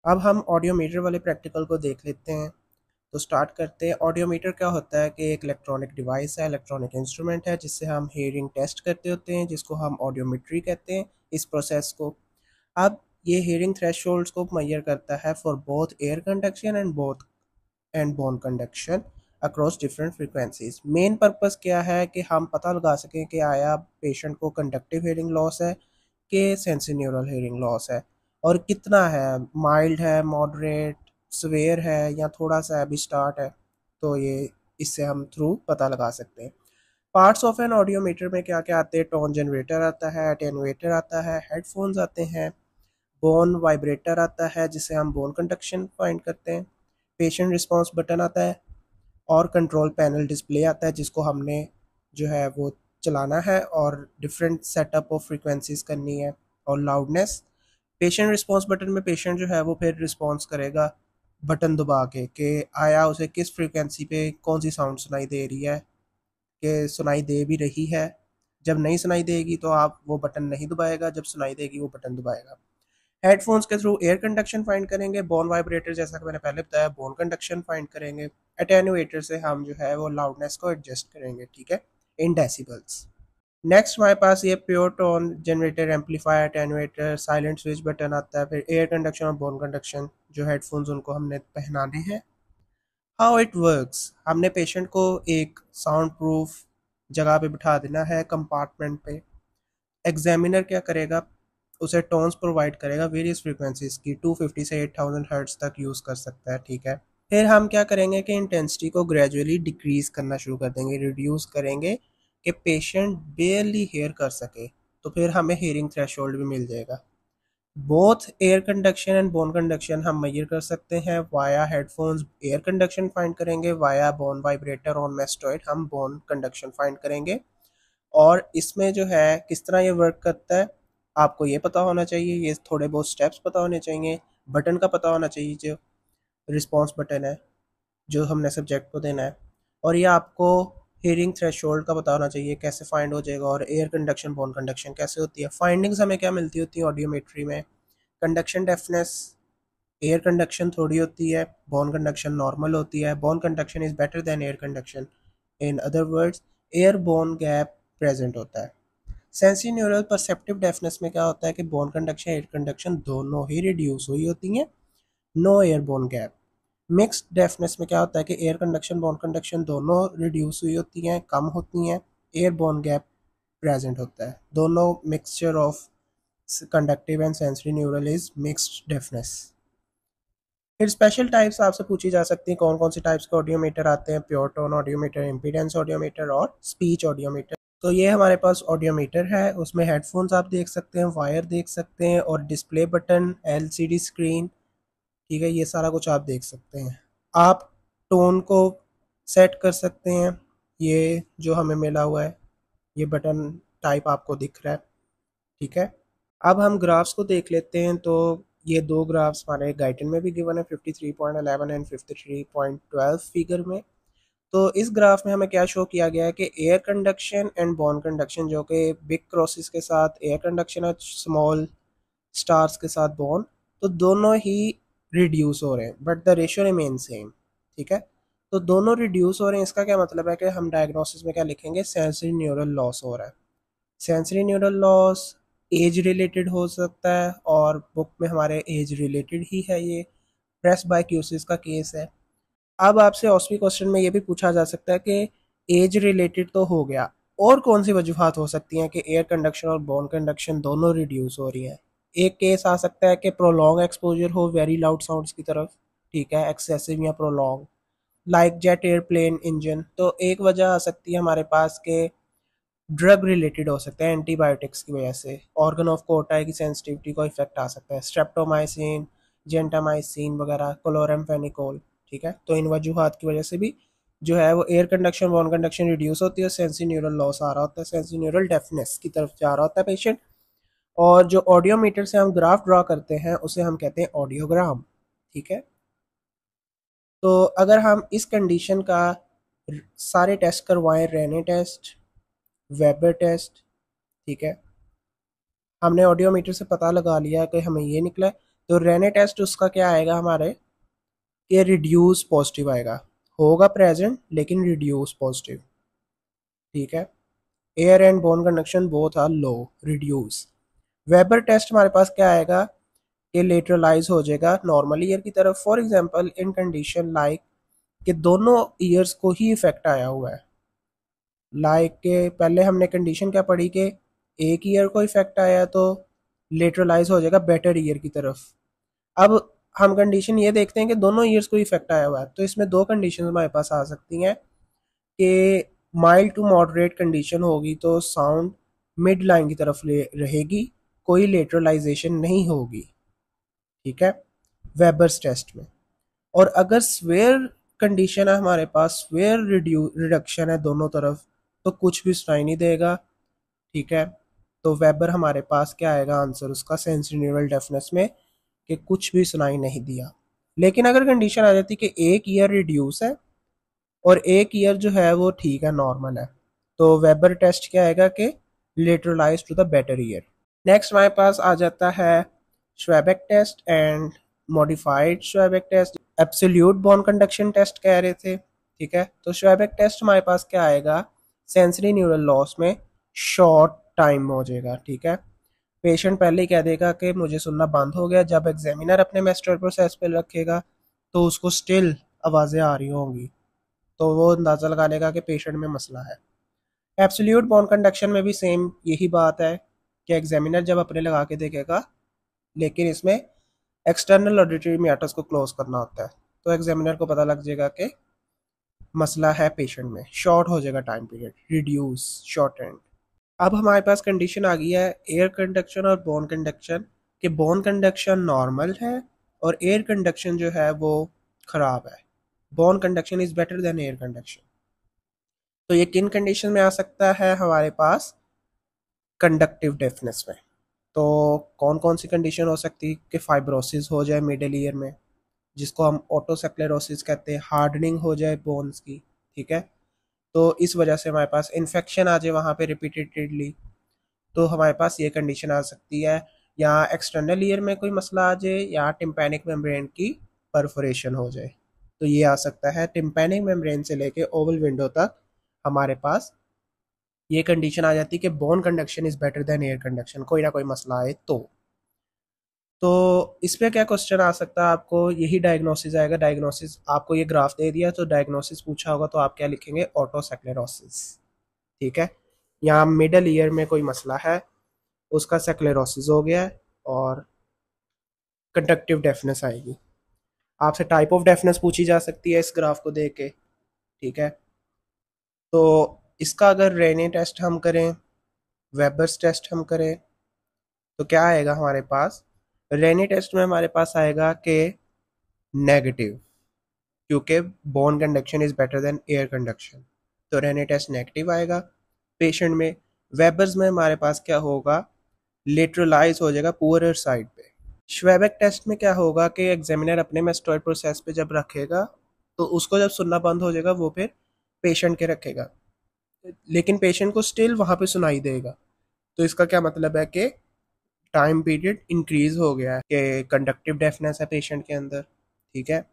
अब हम ऑडियोमीटर वाले प्रैक्टिकल को देख लेते हैं। तो स्टार्ट करते हैं। ऑडियोमीटर क्या होता है कि एक इलेक्ट्रॉनिक डिवाइस है, इलेक्ट्रॉनिक इंस्ट्रूमेंट है जिससे हम हेयरिंग टेस्ट करते होते हैं, जिसको हम ऑडियोमेट्री कहते हैं इस प्रोसेस को। अब ये हेयरिंग थ्रेशोल्ड्स को मेजर करता है for both air conduction and bone conduction across different frequencies. Main purpose क्या है कि हम पता लगा सकें कि आया पेशेंट को कंडक्टिव हेयरिंग लॉस है कि सेंसोन्यूरल हेयरिंग लॉस है, और कितना है, माइल्ड है, मॉडरेट, सवेयर है, या थोड़ा सा अभी स्टार्ट है। तो ये इससे हम थ्रू पता लगा सकते हैं। पार्ट्स ऑफ एन ऑडियोमीटर में क्या क्या आते हैं? टोन जनरेटर आता है, अटेनुएटर आता है, हेडफोन्स आते हैं, बोन वाइब्रेटर आता है जिससे हम बोन कंडक्शन फाइंड करते हैं, पेशेंट रिस्पॉन्स बटन आता है, और कंट्रोल पैनल डिस्प्ले आता है जिसको हमने जो है वो चलाना है और डिफरेंट सेटअप ऑफ फ्रीक्वेंसीज करनी है, और लाउडनेस। पेशेंट रिस्पॉन्स बटन में पेशेंट जो है वो फिर रिस्पॉन्स करेगा बटन दबा के कि आया उसे किस फ्रीक्वेंसी पे कौन सी साउंड सुनाई दे रही है, कि सुनाई दे भी रही है। जब नहीं सुनाई देगी तो आप वो बटन नहीं दबाएगा, जब सुनाई देगी वो बटन दबाएगा। हेडफोन्स के थ्रू एयर कंडक्शन फाइंड करेंगे, बोन वाइब्रेटर जैसा कि मैंने पहले बताया बोन कंडक्शन फाइंड करेंगे, अटेनुएटर से हम जो है वो लाउडनेस को एडजस्ट करेंगे, ठीक है, इन डेसिबल्स। नेक्स्ट हमारे पास ये pure tone generator, amplifier, attenuator, silent switch button आता है, फिर एयर कंडक्शन और बोन कंडक्शन जो हेडफोन्स उनको हमने पहनाने हैं। हाउ इट वर्क्स, हमने पेशेंट को एक साउंड प्रूफ जगह पे बिठा देना है, कंपार्टमेंट पे। एग्जामिनर क्या करेगा, उसे टोन्स प्रोवाइड करेगा वेरियस फ्रीक्वेंसीज की, 250 से 8000 हर्ट्ज तक यूज़ कर सकता है, ठीक है। फिर हम क्या करेंगे कि इंटेंसिटी को ग्रेजुअली डिक्रीज करना शुरू कर देंगे, रिड्यूस करेंगे कि पेशेंट बेयरली हेयर कर सके, तो फिर हमें हेयरिंग थ्रेशोल्ड भी मिल जाएगा। Both air conduction and bone conduction हम मेजर कर सकते हैं via headphones, air conduction find करेंगे, via bone vibrator on mastoid हम बोन कंडक्शन फाइंड करेंगे। और इसमें जो है किस तरह ये वर्क करता है आपको ये पता होना चाहिए, ये थोड़े बहुत स्टेप्स पता होने चाहिए, बटन का पता होना चाहिए जो रिस्पॉन्स बटन है जो हमने सब्जेक्ट को देना है, और ये आपको हेयरिंग थ्रेशोल्ड का पता होना चाहिए कैसे फाइंड हो जाएगा, और एयर कंडक्शन बोन कंडक्शन कैसे होती है। फाइंडिंग्स हमें क्या मिलती होती है ऑडियोमेट्री में? कंडक्शन डेफनेस, एयर कंडक्शन थोड़ी होती है, बोन कंडक्शन नॉर्मल होती है, bone conduction is better than air conduction, in other words air bone gap present होता है। सेंसरी न्यूरल परसेप्टिव डेफनेस में क्या होता है कि बोन कंडक्शन एयर कंडक्शन दोनों ही रिड्यूस हुई होती हैं, no air bone gap. Mixed deafness में क्या होता है कि एयर कंडक्शन बोन कंडक्शन दोनों रिड्यूस हुई होती हैं, कम होती हैं, एयर बोन गैप प्रेजेंट होता है। दोनों mixture of conductive and sensory neural is mixed deafness. फिर स्पेशल टाइप्स आपसे पूछी जा सकती हैं, कौन कौन से टाइप्स के ऑडियोमीटर आते हैं? Pure tone audiometer, impedance audiometer और स्पीच ऑडियोमीटर। तो ये हमारे पास ऑडियोमीटर है, उसमें हेडफोन्स आप देख सकते हैं, वायर देख सकते हैं, और डिस्प्ले बटन, एलसीडी स्क्रीन, ठीक है, ये सारा कुछ आप देख सकते हैं। आप टोन को सेट कर सकते हैं, ये जो हमें मिला हुआ है ये बटन टाइप आपको दिख रहा है, ठीक है। अब हम ग्राफ्स को देख लेते हैं। तो ये दो ग्राफ्स हमारे गाइडन में भी गिवन है, 53.11 एंड 53.12 फिगर में। तो इस ग्राफ में हमें क्या शो किया गया है कि air conduction and Bon conduction, जो कि बिग क्रॉसेस के साथ एयर कंडक्शन और स्मॉल स्टार्स के साथ बॉन, तो दोनों ही रिड्यूस हो रहे हैं but the ratio remain same, ठीक है। तो दोनों रिड्यूस हो रहे हैं, इसका क्या मतलब है कि हम डायग्नोसिस में क्या लिखेंगे? सेंसरी न्यूरल लॉस हो रहा है। Sensory neural loss age related हो सकता है, और बुक में हमारे एज रिलेटेड ही है, ये प्रेस्बाइक्यूसिस का केस है। अब आपसे ऑस्वी क्वेश्चन में ये भी पूछा जा सकता है कि एज रिलेटेड तो हो गया, और कौन सी वजूहत हो सकती हैं कि एयर कंडक्शन और बोन कंडक्शन दोनों रिड्यूस हो रही है? एक केस आ सकता है कि प्रोलॉन्ग एक्सपोजर हो वेरी लाउड साउंड्स की तरफ, ठीक है, एक्सेसिव या prolong, like jet airplane engine. तो एक वजह आ सकती है हमारे पास के ड्रग रिलेटेड हो सकता है, एंटीबायोटिक्स की वजह से ऑर्गन ऑफ कोटाई की सेंसिटिविटी को इफेक्ट आ सकता है, स्ट्रेप्टोमाइसिन, जेंटामाइसिन वगैरह, क्लोरामफेनिकोल, ठीक है। तो इन वजूहत की वजह से भी जो है वो air conduction bone conduction reduce होती है, सेंसरी न्यूरल लॉस आ रहा होता है, सेंसरी न्यूरल डेफनेस की तरफ जा रहा होता है पेशेंट। और जो ऑडियोमीटर से हम ग्राफ ड्रॉ करते हैं उसे हम कहते हैं ऑडियोग्राम, ठीक है। तो अगर हम इस कंडीशन का सारे टेस्ट करवाएं, रेने टेस्ट, वेबर टेस्ट, ठीक है, हमने ऑडियोमीटर से पता लगा लिया कि हमें ये निकला है, तो रेने टेस्ट उसका क्या आएगा हमारे कि रिड्यूस पॉजिटिव आएगा, होगा प्रेजेंट लेकिन रिड्यूस पॉजिटिव। ठीक है, air and bone conduction both are low, reduce. Weber test हमारे पास क्या आएगा कि लेटरलाइज हो जाएगा नॉर्मल ईयर की तरफ। For example in condition like कि दोनों ईयर्स को ही इफेक्ट आया हुआ है, लाइक के पहले हमने कंडीशन क्या पढ़ी कि एक ईयर को इफेक्ट आया तो लेटरलाइज हो जाएगा बेटर ईयर की तरफ। अब हम कंडीशन ये देखते हैं कि दोनों ईयर्स को इफेक्ट आया हुआ है, तो इसमें दो कंडीशन हमारे पास आ सकती हैं कि माइल्ड टू मॉडरेट कंडीशन होगी तो साउंड मिड लाइन की तरफ ले रहेगी, कोई लेटरलाइजेशन नहीं होगी। ठीक है, वेबर्स टेस्ट में। और अगर स्वेयर कंडीशन है हमारे पास, स्वेयर रिडक्शन है दोनों तरफ, तो कुछ भी सुनाई नहीं देगा। ठीक है, तो वेबर हमारे पास क्या आएगा आंसर उसका सेंसरी न्यूरल डेफनेस में कि कुछ भी सुनाई नहीं दिया। लेकिन अगर कंडीशन आ जाती कि एक ईयर रिड्यूस है और एक ईयर जो है वो ठीक है नॉर्मल है, तो वेबर टेस्ट क्या आएगा कि lateralize to the better ear. Next हमारे पास आ जाता है Schwabach test and modified Schwabach test. Absolute bone conduction test कह रहे थे। ठीक है, तो श्वेबेक टेस्ट हमारे पास क्या आएगा, सेंसरी न्यूरल लॉस में शॉर्ट टाइम हो जाएगा। ठीक है, पेशेंट पहले ही कह देगा कि मुझे सुनना बंद हो गया, जब एग्जामिनर अपने मेस्टर प्रोसेस पे रखेगा तो उसको स्टिल आवाज़ें आ रही होंगी, तो वो अंदाज़ा लगा लेगा कि पेशेंट में मसला है। एब्सोल्यूट बोन कंडक्शन में भी सेम यही बात है कि एग्जामिनर जब अपने लगा के देखेगा, लेकिन इसमें एक्सटर्नल ऑडिटरी म्याटर्स को क्लोज करना होता है, तो एग्जामिनर को पता लग जाएगा कि मसला है पेशेंट में, शॉर्ट हो जाएगा time period, reduce, short and. अब हमारे पास कंडीशन आ गई है एयर कंडक्शन और बोन कंडक्शन, कि बोन कंडक्शन नॉर्मल है और एयर कंडक्शन जो है वो खराब है। Bone conduction is better than air conduction. तो ये किन कंडीशन में आ सकता है हमारे पास, कंडक्टिव डेफनेस में। तो कौन कौन सी कंडीशन हो सकती है कि फाइब्रोसिस हो जाए मिडिल ईयर में, जिसको हम ऑटोसेक्लेरोसिस कहते हैं, हार्डनिंग हो जाए बोन्स की। ठीक है, तो इस वजह से हमारे पास इन्फेक्शन आ जाए वहाँ पे रिपीटेडली, तो हमारे पास ये कंडीशन आ सकती है। या एक्सटर्नल ईयर में कोई मसला आ जाए, या टिम्पैनिक मेम्ब्रेन की परफोरेशन हो जाए, तो ये आ सकता है। टिम्पैनिक मेम्ब्रेन से लेके ओवल विंडो तक हमारे पास ये कंडीशन आ जाती है कि bone conduction is better than air conduction, कोई ना कोई मसला आए तो इस पे क्या क्वेश्चन आ सकता है आपको, यही डायग्नोसिस आएगा। डायग्नोसिस आपको ये ग्राफ दे दिया तो डायग्नोसिस पूछा होगा तो आप क्या लिखेंगे, ऑटोसेक्लेरोसिस। ठीक है, यहाँ मिडल ईयर में कोई मसला है, उसका सेक्लेरोसिस हो गया है और कंडक्टिव डेफनेस आएगी। आपसे टाइप ऑफ डेफनेस पूछी जा सकती है इस ग्राफ को देख के। ठीक है, तो इसका अगर रेने टेस्ट हम करें, वेबर्स टेस्ट हम करें, तो क्या आएगा हमारे पास, रेने टेस्ट में हमारे पास आएगा कि नेगेटिव, क्योंकि bone conduction is better than air conduction, तो रेने टेस्ट नेगेटिव आएगा पेशेंट में। वेबर्स में हमारे पास क्या होगा, लेटरलाइज हो जाएगा पुअरर साइड पे। श्वेबेक टेस्ट में क्या होगा कि एग्जामिनर अपने मेस्टोइड प्रोसेस पे जब रखेगा तो उसको जब सुनना बंद हो जाएगा वो फिर पेशेंट के रखेगा, लेकिन पेशेंट को स्टिल वहाँ पे सुनाई देगा। तो इसका क्या मतलब है कि टाइम पीरियड इंक्रीज हो गया है, कि कंडक्टिव डेफनेस है पेशेंट के अंदर। ठीक है,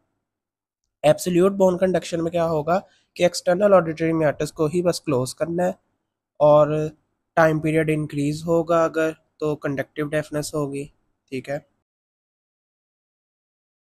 एब्सोल्यूट बोन कंडक्शन में क्या होगा कि एक्सटर्नल ऑडिटरी मैटर्स को ही बस क्लोज करना है, और टाइम पीरियड इंक्रीज होगा अगर, तो कंडक्टिव डेफनेस होगी। ठीक है,